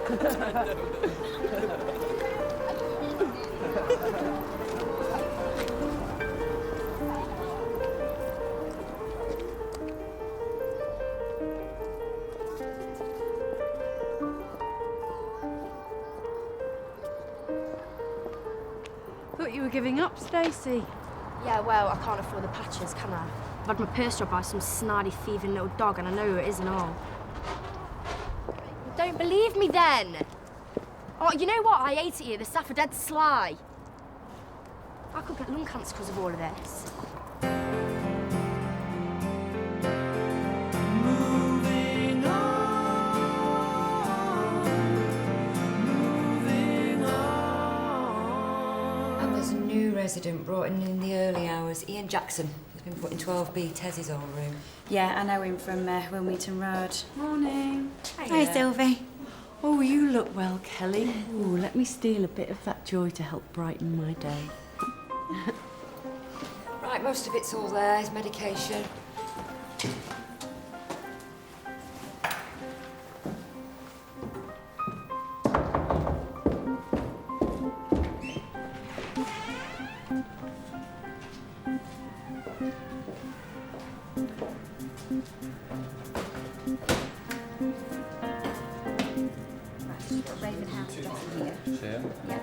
Thought you were giving up, Stacey. Yeah, well, I can't afford the patches, can I? I've had my purse robbed by some snarly, thieving little dog, and I know who it is and all. Don't believe me, then! Oh, you know what? I hate it here. The staff are dead sly. I could get lung cancer because of all of this. Moving on. And there's a new resident brought in the early hours, Ian Jackson. He's been put in 12B, Tez's old room. Yeah, I know him from Wilmington Road. Morning. Hi, Sylvie. Oh, you look well, Kelly. Oh, let me steal a bit of that joy to help brighten my day. Right, most of it's all there, his medication. Raven House address in here. Yeah. Yeah.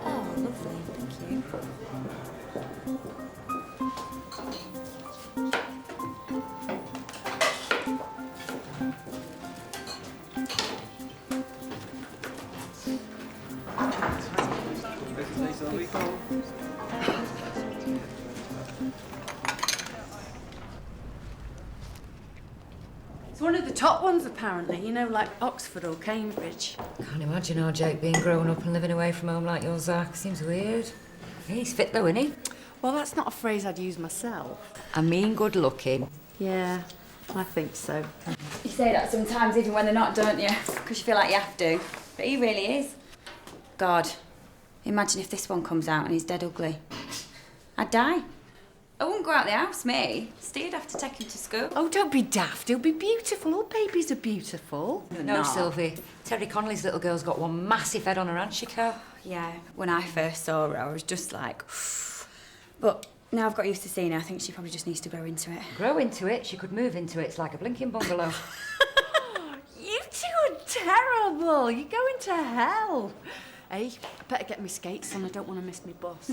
Oh, lovely. Thank you. It's one of the top ones, apparently. You know, like Oxford or Cambridge. Can't imagine our Jake being grown up and living away from home like yours, Zach. Seems weird. He's fit though, isn't he? Well, that's not a phrase I'd use myself. I mean good looking. Yeah, I think so. You say that sometimes, even when they're not, don't you? Because you feel like you have to. But he really is. God, imagine if this one comes out and he's dead ugly. I'd die. I wouldn't go out the house, me. Steve'd have to take him to school. Oh, don't be daft. He'll be beautiful. All babies are beautiful. No, Sylvie. Terry Connolly's little girl's got one massive head on her, hasn't she, Cal? Yeah, when I first saw her, I was just like... But now I've got used to seeing her, I think she probably just needs to grow into it. Grow into it, she could move into it. It's like a blinking bungalow. You two are terrible. You're going to hell. Hey, I better get my skates on. I don't want to miss my bus.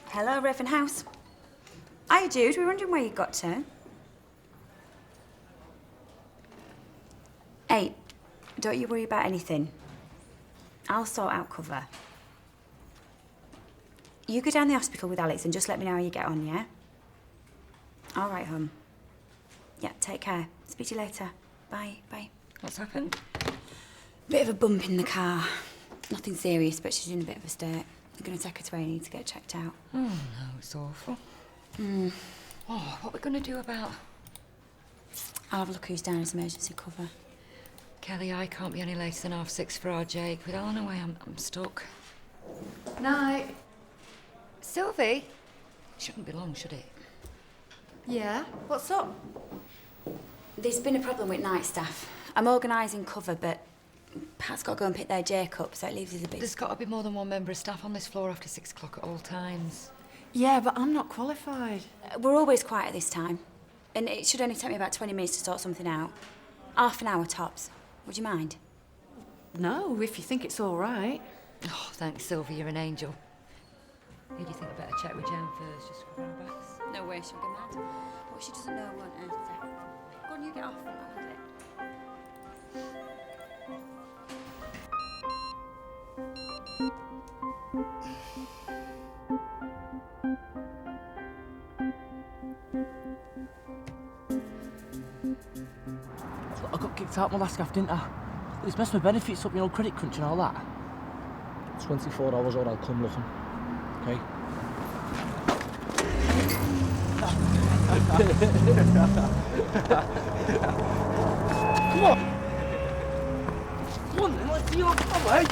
Hello, Raven House. Hi, Jude. We're wondering where you got to. Hey, don't you worry about anything. I'll sort out cover. You go down the hospital with Alex and just let me know how you get on, yeah? All right, hon. Yeah, take care. Speak to you later. Bye, bye. What's happened? Bit of a bump in the car. Nothing serious, but she's in a bit of a state. They're going to take her to A&E to get checked out. Oh, no, it's awful. Oh, what are we going to do about... I'll have a look who's down as emergency cover. Kelly, I can't be any later than 6:30 for our Jake. With Ellen away, I'm stuck. Night. Sylvie? Shouldn't be long, should it? Yeah? What's up? There's been a problem with night staff. I'm organising cover, but Pat's got to go and pick their Jake up, so it leaves us a bit... There's got to be more than one member of staff on this floor after 6 o'clock at all times. Yeah, but I'm not qualified. We're always quiet at this time, and it should only take me about 20 minutes to sort something out. Half an hour tops. Would you mind? No, if you think it's all right. Oh, thanks, Sylvie, you're an angel. Who do you think I better check with Jan first, just to cover our backs? No way, she'll get mad. What she doesn't know won't hurt her. Go on, you get off. I'll handle it. I got kicked out my last gaff, didn't I? It's messed my benefits up, you know, credit crunch and all that. 24 hours or I'll come looking. Okay? Come on! Come on then, let's see your power, eh?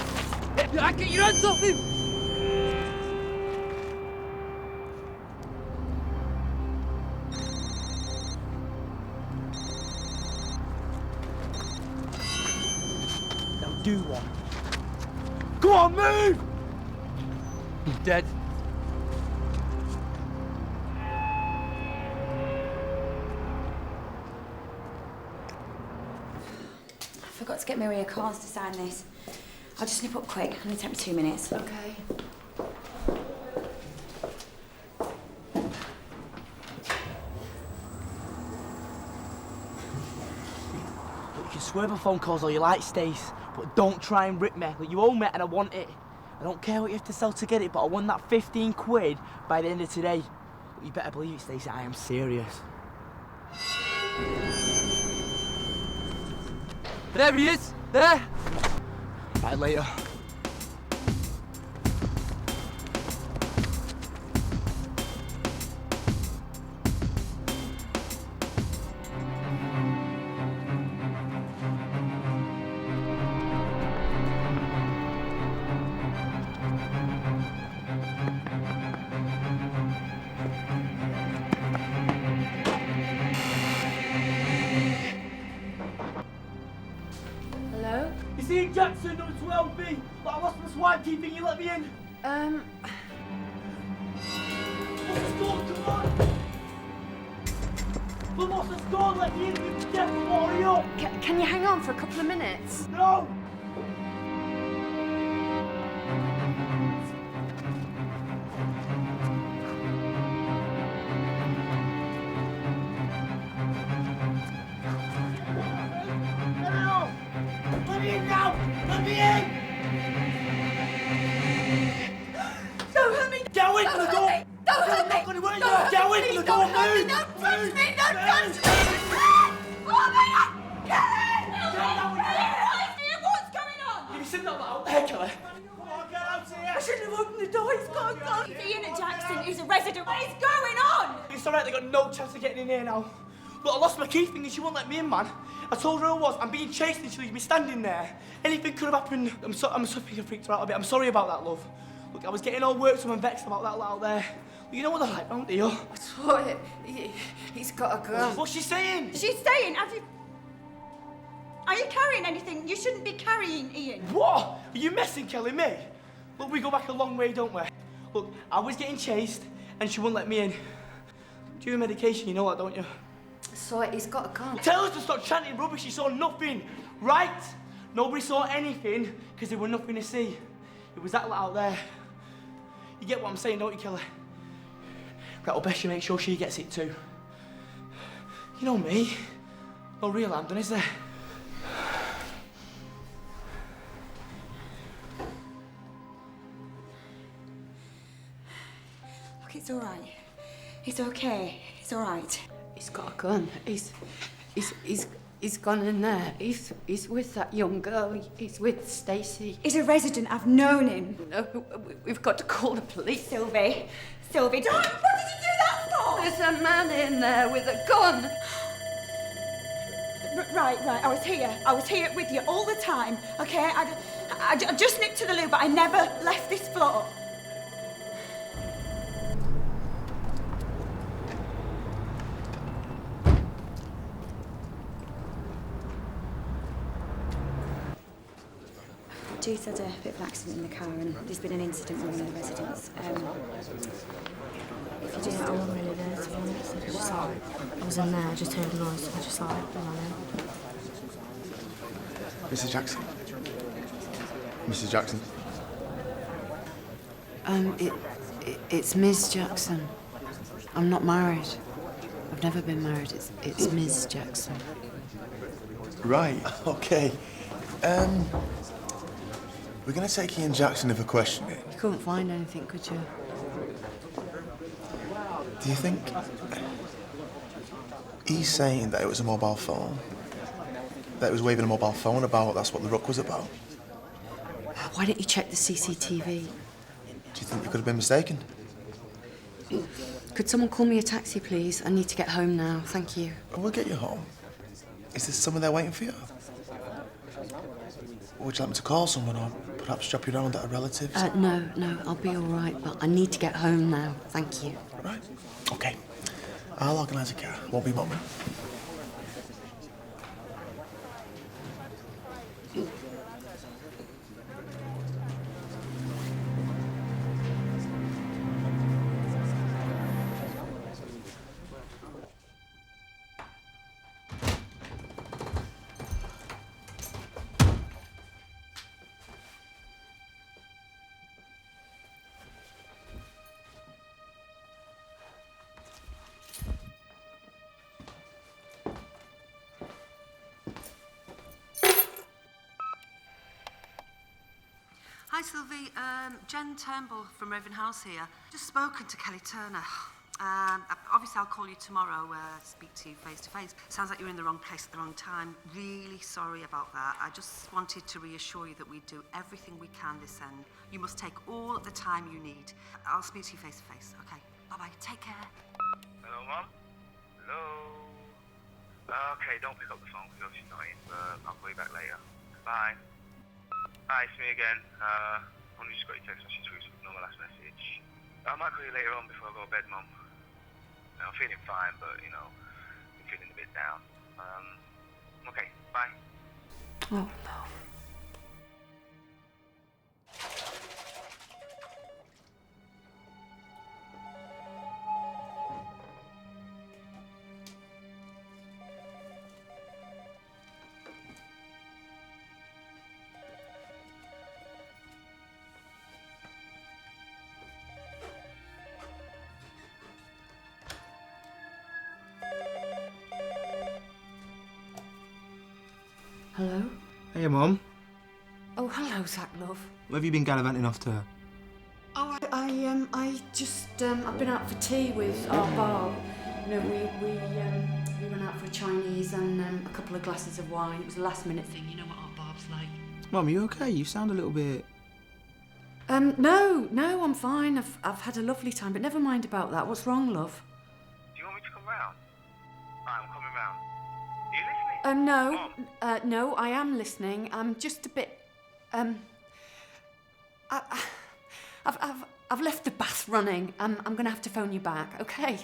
I get your hands off him! move! He's dead. I forgot to get Maria Carnes to sign this. I'll just nip up quick. It'll only take me 2 minutes. Okay. You can swear by phone calls all you like, Stace, but don't try and rip me. Like, you owe me and I want it. I don't care what you have to sell to get it, but I want that 15 quid by the end of today. But you better believe it, Stacey, I am serious. There he is! There! Right, later. Hello? You see Jackson, number 12B? Like, I lost my swipe key thing, you let me in. What's the score? Come on! But what's the score? Let me in, you devil, hurry up! Can you hang on for a couple of minutes? No! Let me in now! Let me in! Don't hurt me! Get away from the door! Don't hurt I'm me! not gonna hurt you! Don't hurt Get away me, from the please, door! don't hurt me, Move! don't touch Move! me! Don't Move! touch me! Oh my God! What's going on? You seen that out there, Kelly? Come on, get out here! I shouldn't have opened the door. He's got a gun. Ian and Jackson is a resident. What is going on? It's alright, they got no chance of getting in here now. Look, I lost my key thing and she won't let me in, man. I told her who I was. I'm being chased and she leaves me standing there. Anything could have happened. I'm sorry I freaked her out a bit. I'm sorry about that, love. Look, I was getting all worked up and vexed about that out there. You know what they're like, don't you? I saw it. He's got a gun. What's she saying? She's saying, are you carrying anything? You shouldn't be carrying, Ian. What? Are you messing, Kelly, me? Look, we go back a long way, don't we? Look, I was getting chased and she wouldn't let me in. Do you have medication, you know that, don't you? I saw it. He's got a gun. Tell us to stop chanting rubbish, she saw nothing, right? Nobody saw anything because there was nothing to see. It was that lot out there. You get what I'm saying, don't you, Kelly? Right, well, best you make sure she gets it too. You know me. No real harm done, is there? Look, it's all right. It's okay. It's all right. He's got a gun. He's gone in there. He's with that young girl. He's with Stacey. He's a resident. I've known him. No, we've got to call the police. Sylvie, don't. What did you do that for? There's a man in there with a gun. Right. I was here with you all the time, okay? I just nipped to the loo, but I never left this floor. Jude's had a bit of an accident in the car and there's been an incident with one of the residents. If you just... I wasn't really there, to be honest. I was in there, I just heard a noise, so I just ran in. Mrs. Jackson? Mrs. Jackson? It's Ms. Jackson. I'm not married. I've never been married. It's Ms. Jackson. Right, okay. We're going to take Ian Jackson in for questioning. You couldn't find anything, could you? Do you think he's saying that it was a mobile phone? That he was waving a mobile phone about, that's what the ruck was about? Why don't you check the CCTV? Do you think you could have been mistaken? Could someone call me a taxi, please? I need to get home now. Thank you. We'll get you home. Is there someone there waiting for you? Or would you like me to call someone or perhaps drop you around at a relative's? No, I'll be all right, but I need to get home now. Thank you. Right, okay. I'll organise a car. Won't be a moment. Sylvie. Jen Turnbull from Raven House here. Just spoken to Kelly Turner. Obviously, I'll call you tomorrow, speak to you face to face. Sounds like you're in the wrong place at the wrong time. Really sorry about that. I just wanted to reassure you that we do everything we can this end. You must take all the time you need. I'll speak to you face to face. Okay, bye-bye. Take care. Hello, Mum? Hello? Okay, don't pick up the phone because she's not in, but I'll call you back later. Bye. Hi, it's me again. Only just got your text message through, so ignore my last message. I might call you later on before I go to bed, Mum. I'm feeling fine, but, you know, I'm feeling a bit down. Okay, bye. Oh, no. Hello? Hey, Mum. Oh, hello, Zach, love. Where have you been gallivanting off to? Oh, I just, I've been out for tea with our bar. You know, we went out for a Chinese and a couple of glasses of wine. It was a last-minute thing. You know what our bar's like. Mum, are you okay? You sound a little bit... No, I'm fine. I've had a lovely time, but never mind about that. What's wrong, love? Do you want me to come round? I'm coming round. Are you listening? No, no, I am listening. I'm just a bit, I've left the bath running. I'm gonna have to phone you back, okay?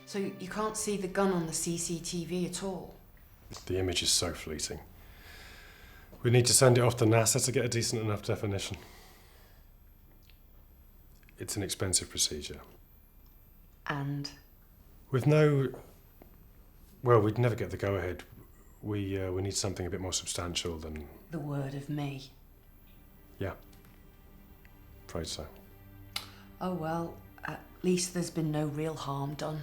So you can't see the gun on the CCTV at all? The image is so fleeting. We need to send it off to NASA to get a decent enough definition. It's an expensive procedure. And? With no... Well, we'd never get the go-ahead. We need something a bit more substantial than... The word of me. Yeah. Afraid so. Oh well, at least there's been no real harm done.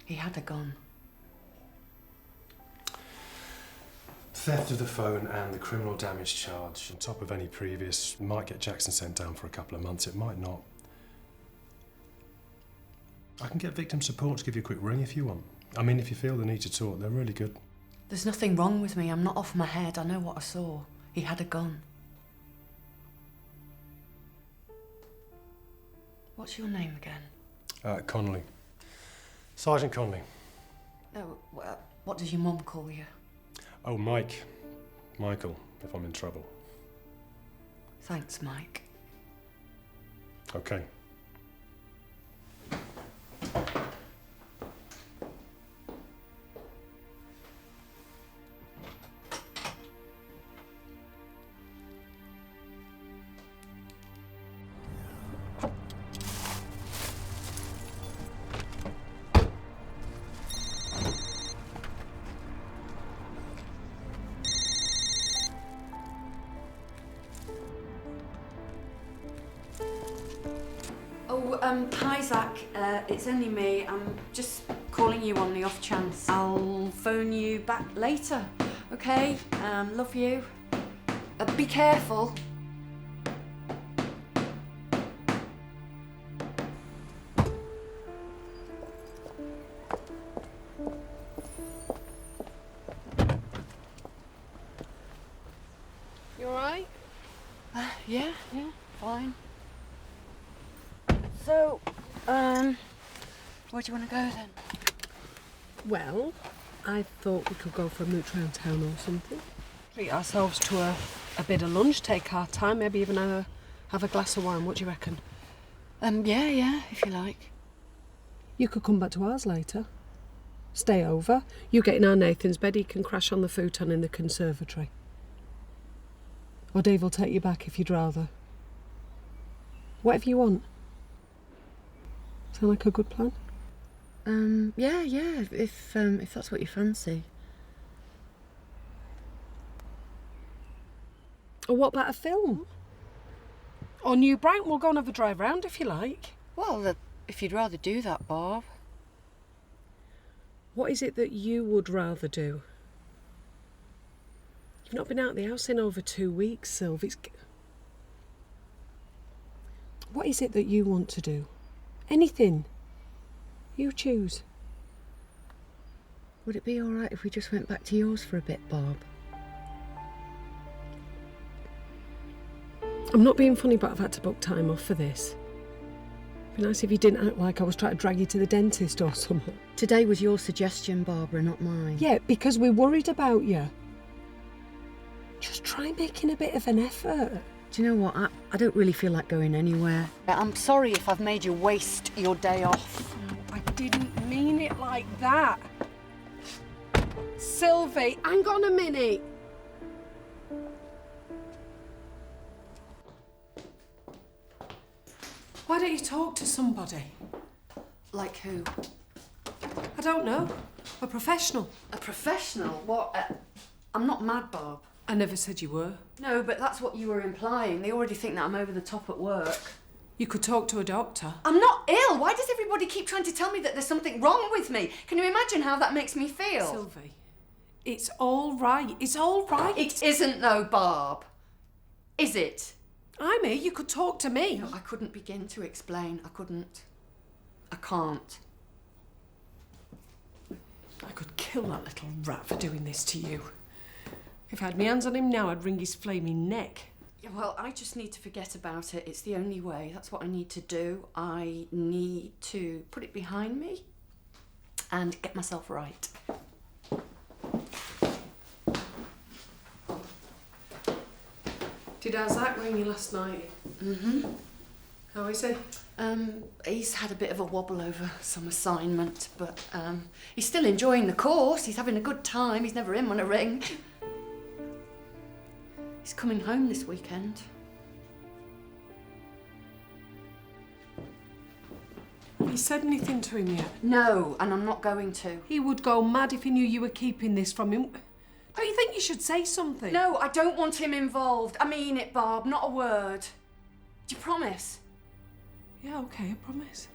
He had a gun. Theft of the phone and the criminal damage charge on top of any previous might get Jackson sent down for a couple of months. It might not. I can get victim support to give you a quick ring if you want. I mean, if you feel the need to talk, they're really good. There's nothing wrong with me. I'm not off my head. I know what I saw. He had a gun. What's your name again? Connolly. Sergeant Connolly. No, what does your mum call you? Oh, Mike. Michael, if I'm in trouble. Thanks, Mike. Okay. Hi, Zach. It's only me. I'm just calling you on the off chance. I'll phone you back later, okay? Love you. Be careful. You all right? Yeah, fine. So, where do you want to go then? Well, I thought we could go for a mooch round town or something. Treat ourselves to a bit of lunch, take our time, maybe even have a glass of wine. What do you reckon? Yeah, if you like. You could come back to ours later. Stay over. You get in our Nathan's bed, he can crash on the futon in the conservatory. Or Dave will take you back if you'd rather. Whatever you want. Sound like a good plan? Yeah, if that's what you fancy. Or what about a film? Or New Brighton, we'll go and have a drive round if you like. Well, if you'd rather do that, Bob. What is it that you would rather do? You've not been out of the house in over 2 weeks, Sylv. What is it that you want to do? Anything. You choose. Would it be all right if we just went back to yours for a bit, Bob? I'm not being funny, but I've had to book time off for this. It'd be nice if you didn't act like I was trying to drag you to the dentist or something. Today was your suggestion, Barbara, not mine. Yeah, because we're worried about you. Just try making a bit of an effort. Do you know what? I don't really feel like going anywhere. I'm sorry if I've made you waste your day off. I didn't mean it like that. Sylvie, hang on a minute. Why don't you talk to somebody? Like who? I don't know. A professional. A professional? What? I'm not mad, Bob. I never said you were. No, but that's what you were implying. They already think that I'm over the top at work. You could talk to a doctor. I'm not ill. Why does everybody keep trying to tell me that there's something wrong with me? Can you imagine how that makes me feel? Sylvie, it's all right. It's all right. It isn't though, Barb. Is it? I'm here. You could talk to me. No, I couldn't begin to explain. I couldn't. I can't. I could kill that little rat for doing this to you. If I had my hands on him now, I'd wring his flaming neck. Yeah, well, I just need to forget about it. It's the only way. That's what I need to do. I need to put it behind me and get myself right. Did Isaac ring you last night? Mm-hmm. How is he? He's had a bit of a wobble over some assignment, but he's still enjoying the course. He's having a good time. He's never in when I ring. He's coming home this weekend. Have you said anything to him yet? No, and I'm not going to. He would go mad if he knew you were keeping this from him. Don't you think you should say something? No, I don't want him involved. I mean it, Barb, not a word. Do you promise? Yeah, okay, I promise.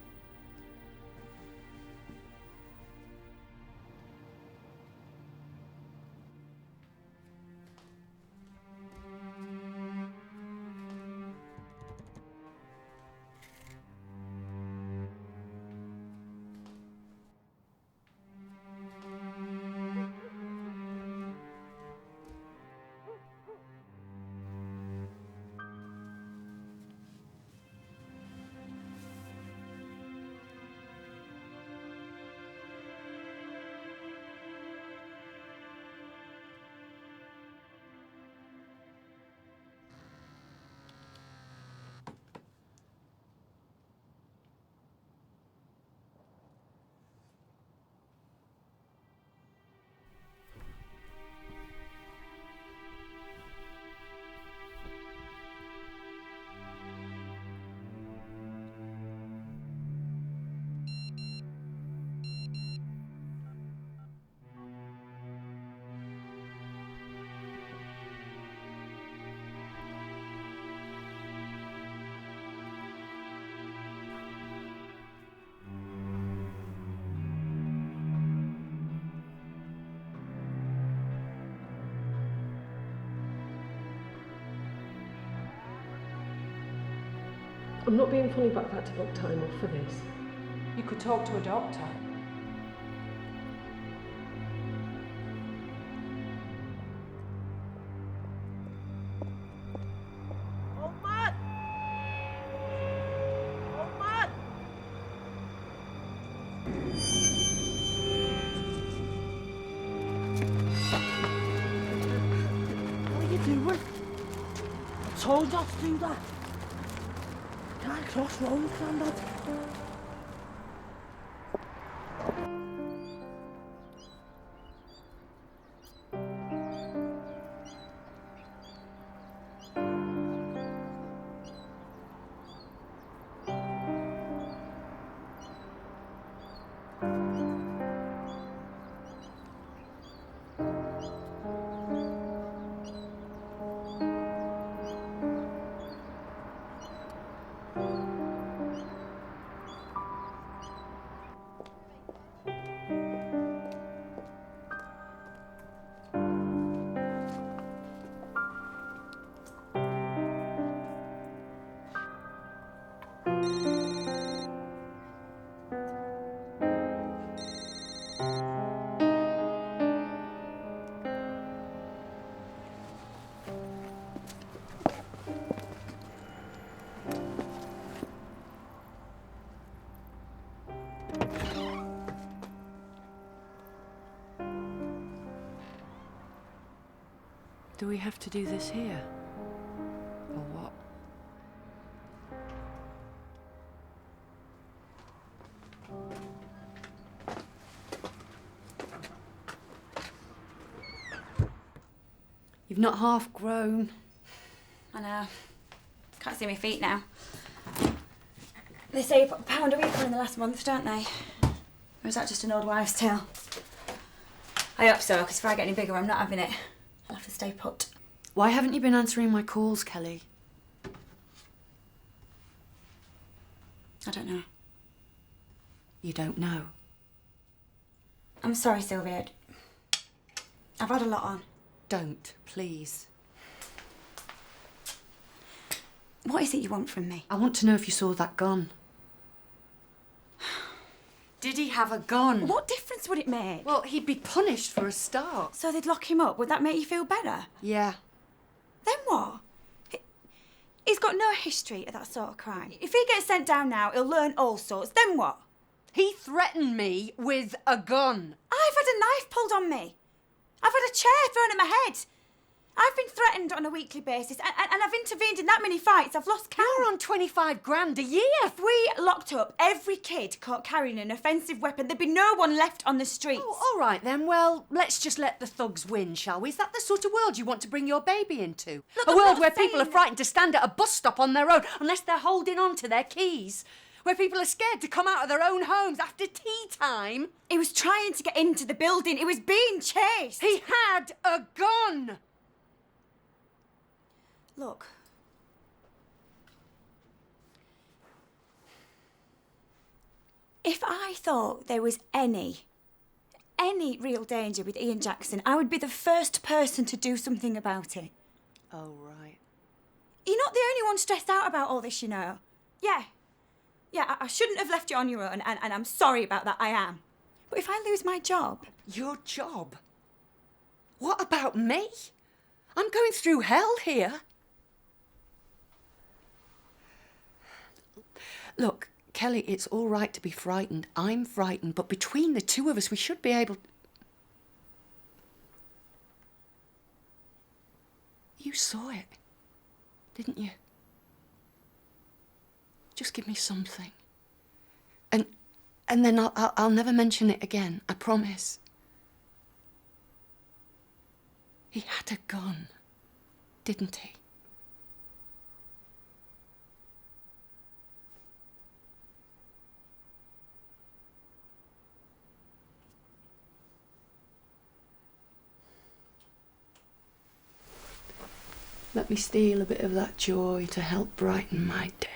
I'm not being funny, but I've had to book time off for this. You could talk to a doctor. Old man! Old man! What are you doing? I told you not to do that. Can't cross roads, Grandad. Do we have to do this here? Or what? You've not half grown. I know. Can't see my feet now. They say you put £1 a week on in the last month, don't they? Or is that just an old wives' tale? I hope so, because if I get any bigger, I'm not having it. I'll have to stay put. Why haven't you been answering my calls, Kelly? I don't know. You don't know? I'm sorry, Sylvia. I've had a lot on. Don't, please. What is it you want from me? I want to know if you saw that gun. Did he have a gun? What difference would it make? Well, he'd be punished for a start. So they'd lock him up. Would that make you feel better? Yeah. Then what? He's got no history of that sort of crime. If he gets sent down now, he'll learn all sorts. Then what? He threatened me with a gun. I've had a knife pulled on me. I've had a chair thrown at my head. I've been threatened on a weekly basis, and I've intervened in that many fights. I've lost count. You're on 25 grand a year. If we locked up every kid caught carrying an offensive weapon, there'd be no one left on the streets. Oh, all right then. Well, let's just let the thugs win, shall we? Is that the sort of world you want to bring your baby into? Look, A I'm world not where saying people are frightened to stand at a bus stop on their own unless they're holding on to their keys. Where people are scared to come out of their own homes after tea time. He was trying to get into the building. He was being chased. He had a gun. Look. If I thought there was any real danger with Ian Jackson, I would be the first person to do something about it. Oh, right. You're not the only one stressed out about all this, you know. Yeah, I shouldn't have left you on your own, and I'm sorry about that, I am. But if I lose my job... Your job? What about me? I'm going through hell here. Look, Kelly, it's all right to be frightened. I'm frightened, but between the two of us, we should be able... You saw it, didn't you? Just give me something. And then I'll never mention it again, I promise. He had a gun, didn't he? Let me steal a bit of that joy to help brighten my day.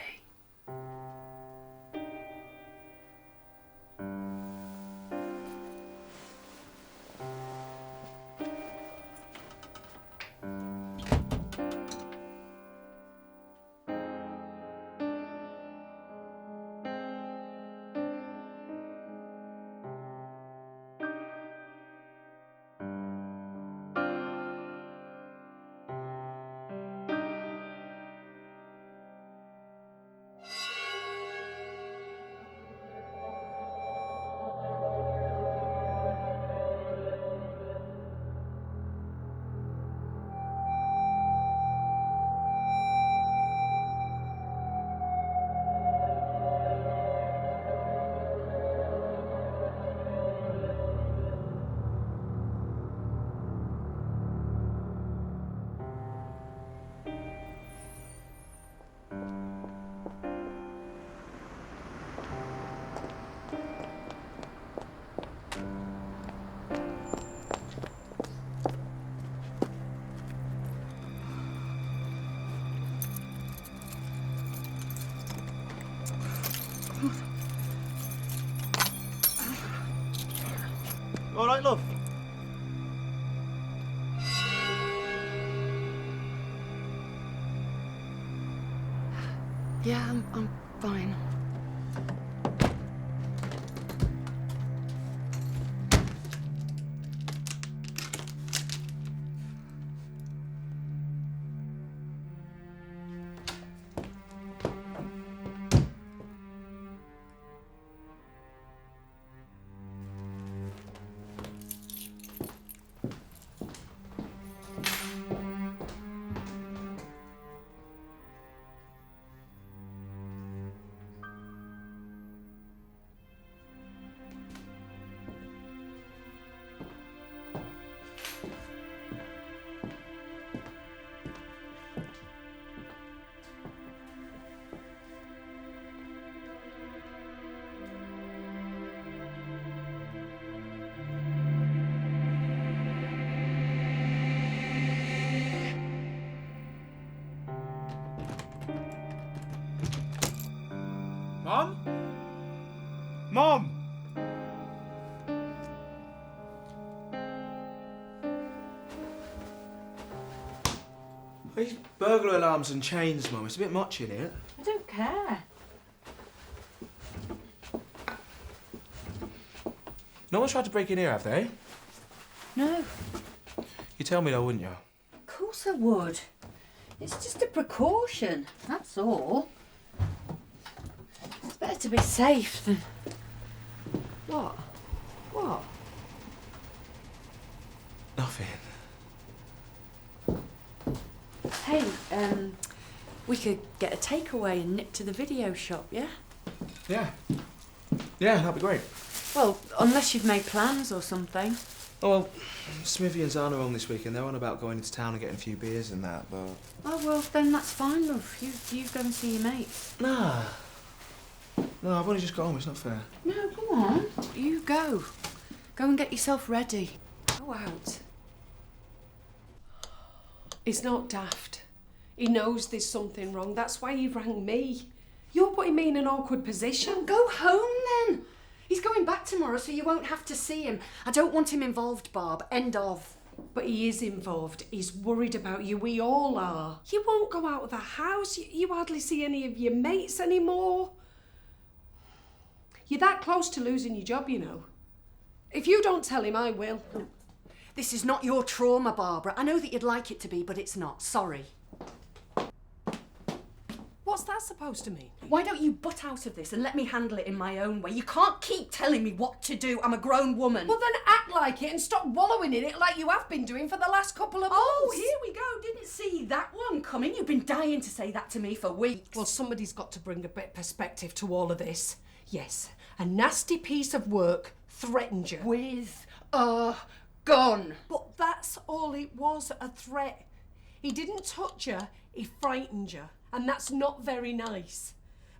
All right, love? Yeah, I'm fine. Mom? Mom! These burglar alarms and chains, Mum. It's a bit much in here. I don't care. No one's tried to break in here, have they? No. You tell me though, wouldn't you? Of course I would. It's just a precaution, that's all. It's better to be safe than... What? What? Nothing. Hey, we could get a takeaway and nip to the video shop, yeah? Yeah. Yeah, that'd be great. Well, unless you've made plans or something. Oh, well, Smithy and Zana are on this weekend. They're on about going into town and getting a few beers and that, but... Oh, well, then that's fine, love. You go and see your mates. Nah. No, I've only just got home. It's not fair. No, come on. You go. Go and get yourself ready. Go out. He's not daft. He knows there's something wrong. That's why he rang me. You're putting me in an awkward position. Go home, then. He's going back tomorrow, so you won't have to see him. I don't want him involved, Barb. End of. But he is involved. He's worried about you. We all are. You won't go out of the house. You hardly see any of your mates anymore. You're that close to losing your job, you know. If you don't tell him, I will. This is not your trauma, Barbara. I know that you'd like it to be, but it's not. Sorry. What's that supposed to mean? Why don't you butt out of this and let me handle it in my own way? You can't keep telling me what to do. I'm a grown woman. Well, then act like it and stop wallowing in it like you have been doing for the last couple of months. Oh, here we go. Didn't see that one coming. You've been dying to say that to me for weeks. Well, somebody's got to bring a bit of perspective to all of this. Yes, a nasty piece of work threatened you. With a gun. But that's all it was, a threat. He didn't touch you, he frightened you. And that's not very nice.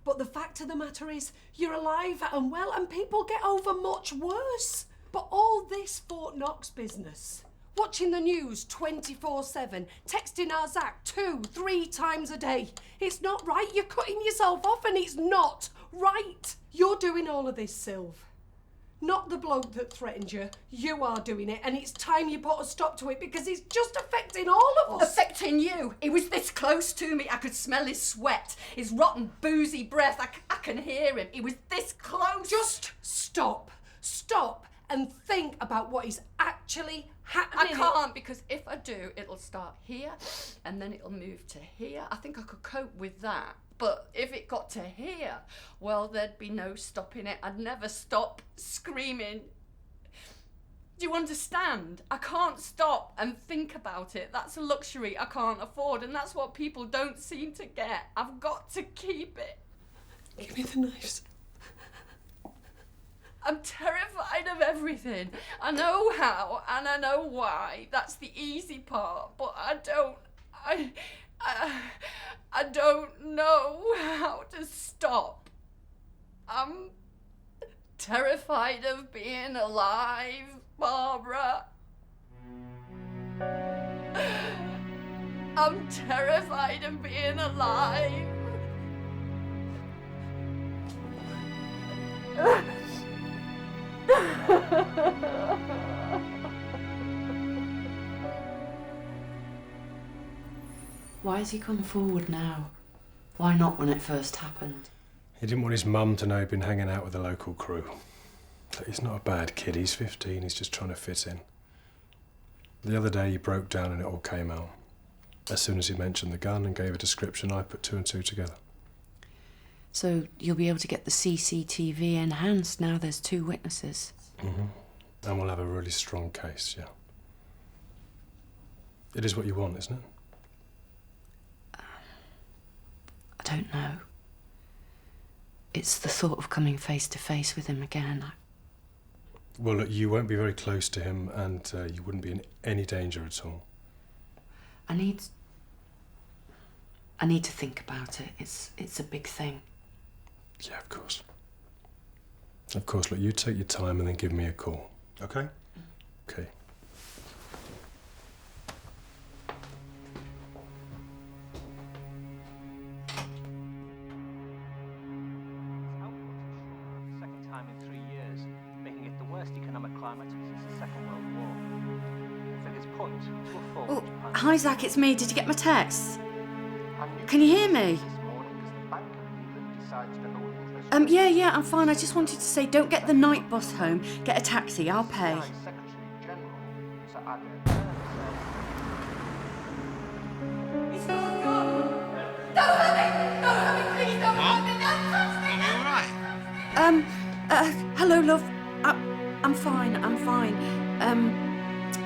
But the fact of the matter is, you're alive and well, and people get over much worse. But all this Fort Knox business, watching the news 24/7, texting our Zach 2-3 times a day, it's not right. You're cutting yourself off and it's not right. You're doing all of this, Sylv. Not the bloke that threatened you. You are doing it, and it's time you put a stop to it because it's just affecting all of us. Affecting you? He was this close to me. I could smell his sweat, his rotten, boozy breath. I can hear him. He was this close. Just stop. Stop and think about what is actually happening. I can't, because if I do, it'll start here, and then it'll move to here. I think I could cope with that. But if it got to here, well, there'd be no stopping it. I'd never stop screaming. Do you understand? I can't stop and think about it. That's a luxury I can't afford, and that's what people don't seem to get. I've got to keep it. Give me the knives. I'm terrified of everything. I know how, and I know why. That's the easy part, but I don't know how to stop. I'm terrified of being alive, Barbara. I'm terrified of being alive. Why has he come forward now? Why not when it first happened? He didn't want his mum to know he'd been hanging out with the local crew. But he's not a bad kid. He's 15. He's just trying to fit in. The other day he broke down and it all came out. As soon as he mentioned the gun and gave a description, I put 2 and 2 together. So you'll be able to get the CCTV enhanced now there's 2 witnesses? Mm-hmm. And we'll have a really strong case, yeah. It is what you want, isn't it? I don't know. It's the thought of coming face to face with him again. Well, look, you won't be very close to him and you wouldn't be in any danger at all. I need to think about it. It's a big thing. Yeah, of course. Of course, look, you take your time and then give me a call, okay? Okay. Oh, hi Zach, it's me. Did you get my text? Can you hear me? Yeah, I'm fine. I just wanted to say, don't get the night bus home. Get a taxi. I'll pay. Hello, love. I'm fine.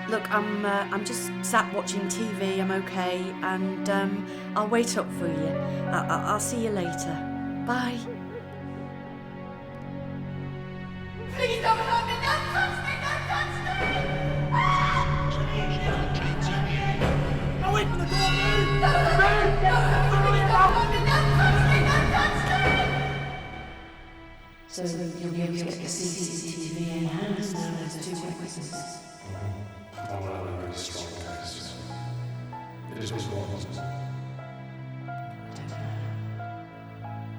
Look, I'm just sat watching TV. I'm okay, and I'll wait up for you. I'll see you later. Bye. Please don't hurt me! Don't touch me! Don't touch me! Away from the door, move! Don't hurt me! Don't touch me! Don't touch me! So you'll be able to get the CCTV enhanced now there's 2 witnesses. I'm on a really strong case. It is what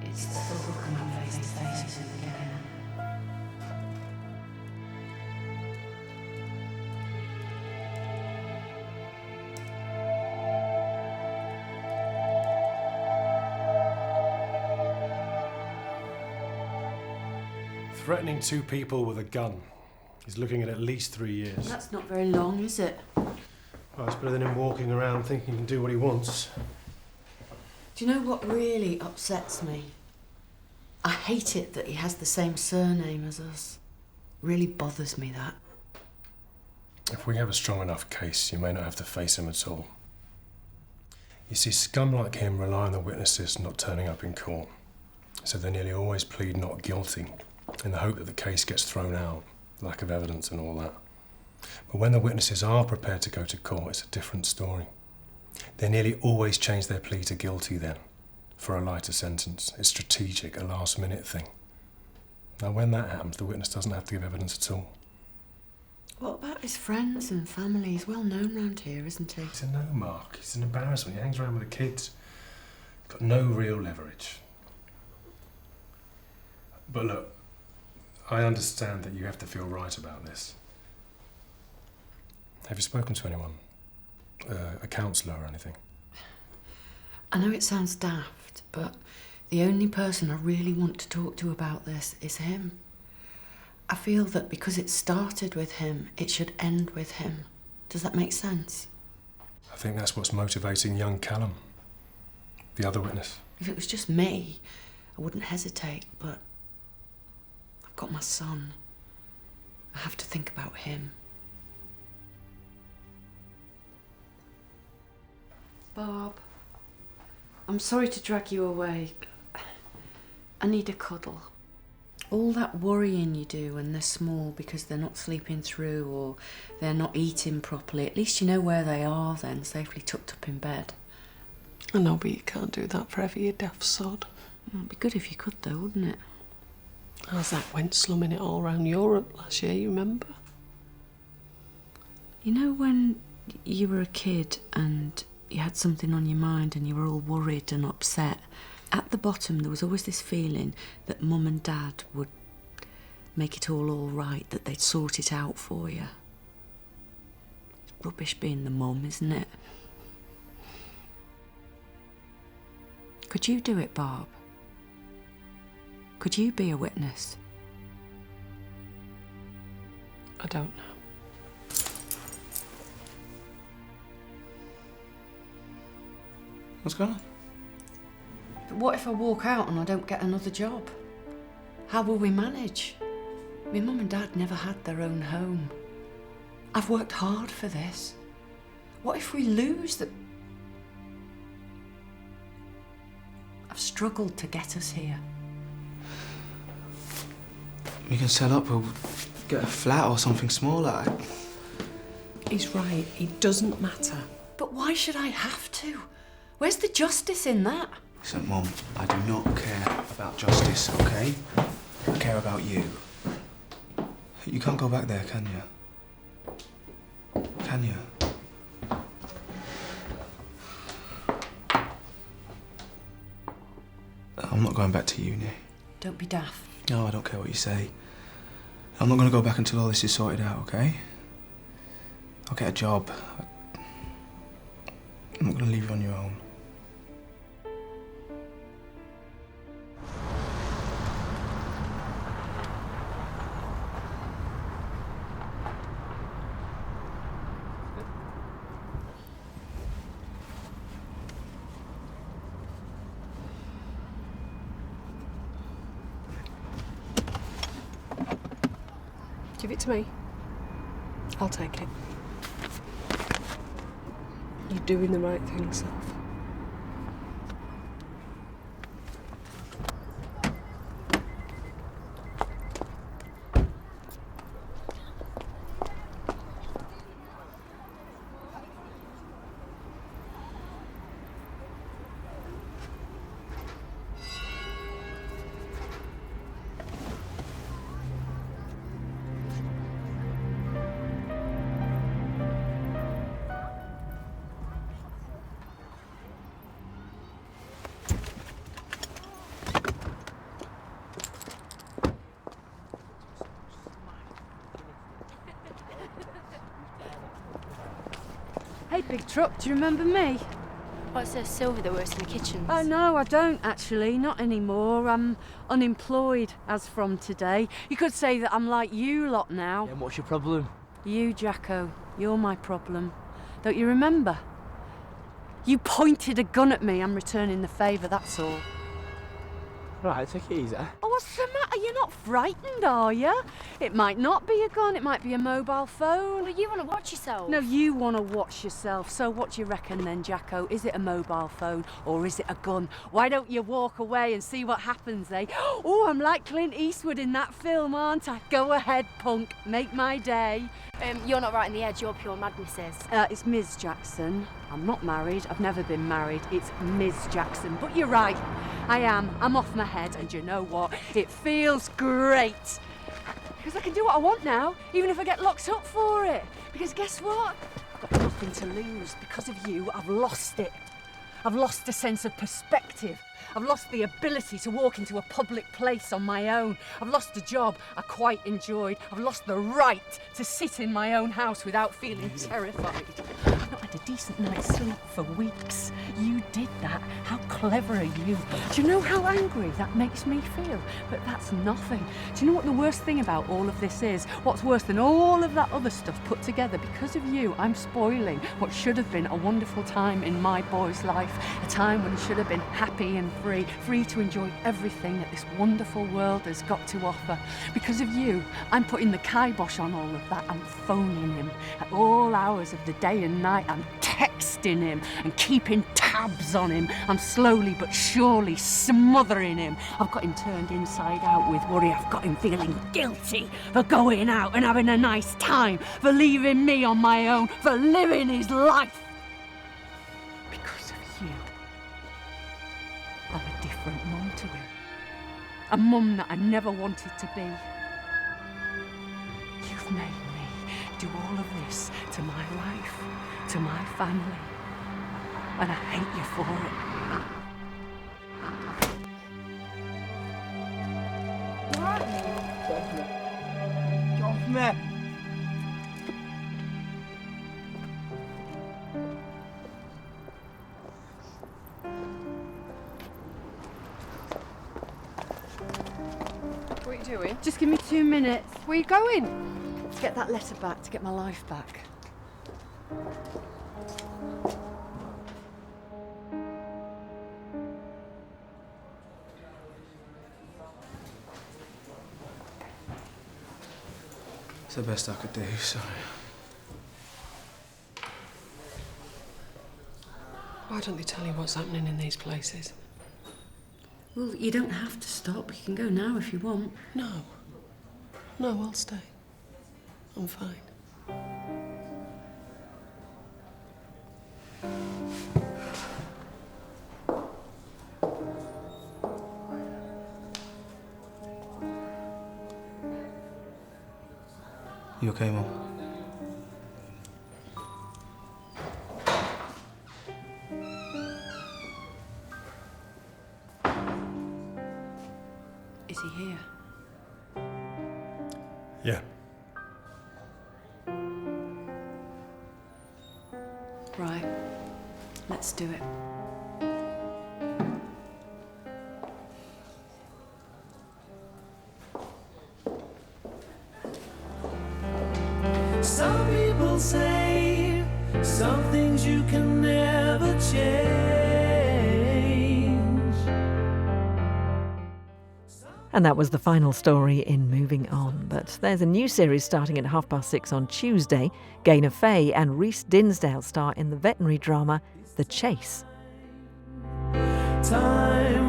It's the thought of coming face to face with him again. Threatening 2 people with a gun. He's looking at least 3 years. That's not very long, is it? Well, it's better than him walking around thinking he can do what he wants. Do you know what really upsets me? I hate it that he has the same surname as us. Really bothers me, that. If we have a strong enough case, you may not have to face him at all. You see, scum like him rely on the witnesses not turning up in court. So they nearly always plead not guilty, in the hope that the case gets thrown out, lack of evidence and all that. But when the witnesses are prepared to go to court, it's a different story. They nearly always change their plea to guilty then, for a lighter sentence. It's strategic, a last-minute thing. Now, when that happens, the witness doesn't have to give evidence at all. What about his friends and family? He's well known round here, isn't he? He's a no-mark. He's an embarrassment. He hangs around with the kids. Got no real leverage. But look, I understand that you have to feel right about this. Have you spoken to anyone? A counsellor or anything? I know it sounds daft, but the only person I really want to talk to about this is him. I feel that because it started with him, it should end with him. Does that make sense? I think that's what's motivating young Callum, the other witness. If it was just me, I wouldn't hesitate, but I've got my son. I have to think about him. Bob, I'm sorry to drag you away. I need a cuddle. All that worrying you do when they're small because they're not sleeping through or they're not eating properly, at least you know where they are then, safely tucked up in bed. I know, but you can't do that forever, you daft sod. It'd be good if you could though, wouldn't it? As that went slumming it all around Europe last year, you remember? You know when you were a kid and you had something on your mind and you were all worried and upset, at the bottom there was always this feeling that Mum and Dad would make it all right, that they'd sort it out for you. Rubbish being the mum, isn't it? Could you do it, Barb? Could you be a witness? I don't know. What's going on? But what if I walk out and I don't get another job? How will we manage? My mum and dad never had their own home. I've worked hard for this. What if we lose the... I've struggled to get us here. We can sell up or get a flat or something smaller. He's right, it doesn't matter. But why should I have to? Where's the justice in that? Listen, Mum, I do not care about justice, okay? I care about you. You can't go back there, can you? Can you? I'm not going back to uni. Don't be daft. No, I don't care what you say. I'm not going to go back until all this is sorted out, okay? I'll get a job. I'm not going to leave you on your own. Give it to me. I'll take it. You're doing the right thing, Soph. Hey, big truck, do you remember me? What's a Sylvie that works in the kitchen? Oh, no, I don't, actually. Not anymore. I'm unemployed as from today. You could say that I'm like you lot now. Yeah, what's your problem? You, Jacko, you're my problem. Don't you remember? You pointed a gun at me. I'm returning the favour, that's all. Right, take it easy. Oh, what's the matter? You're not frightened, are you? It might not be a gun, it might be a mobile phone. Well, you want to watch yourself. No, you want to watch yourself. So what do you reckon then, Jacko? Is it a mobile phone or is it a gun? Why don't you walk away and see what happens, eh? Oh, I'm like Clint Eastwood in that film, aren't I? Go ahead, punk. Make my day. You're not right on the edge, you're pure madnesses. It's Ms. Jackson. I'm not married. I've never been married. It's Ms. Jackson. But you're right. I am. I'm off my head. And you know what? It feels great. Because I can do what I want now, even if I get locked up for it. Because guess what? I've got nothing to lose. Because of you, I've lost it. I've lost a sense of perspective. I've lost the ability to walk into a public place on my own. I've lost a job I quite enjoyed. I've lost the right to sit in my own house without feeling terrified. I've not had a decent night's sleep for weeks. You did that. How clever are you? Do you know how angry that makes me feel? But that's nothing. Do you know what the worst thing about all of this is? What's worse than all of that other stuff put together? Because of you, I'm spoiling what should have been a wonderful time in my boy's life. A time when he should have been happy and free to enjoy everything that this wonderful world has got to offer. Because of you, I'm putting the kibosh on all of that. I'm phoning him at all hours of the day and night. I'm texting him and keeping tabs on him. I'm slowly but surely smothering him. I've got him turned inside out with worry. I've got him feeling guilty for going out and having a nice time, for leaving me on my own, for living his life. Because of you, I'm a different mum to him. A mum that I never wanted to be. You've made me do all of this to my life, to my family. And I hate you for it. Get off me. Get off me. What are you doing? Just give me 2 minutes. Where are you going? To get that letter back, to get my life back. It's the best I could do, sorry. Why don't they tell you what's happening in these places? Well, you don't have to stop. You can go now if you want. No. No, I'll stay. I'm fine. You okay, Mum? Is he here? Yeah. Right. Let Let's do it. Some people say some things you can never change. And that was the final story in Moving On. But there's a new series starting at 6:30 on Tuesday. Gaynor Faye and Rhys Dinsdale star in the veterinary drama The Chase. Time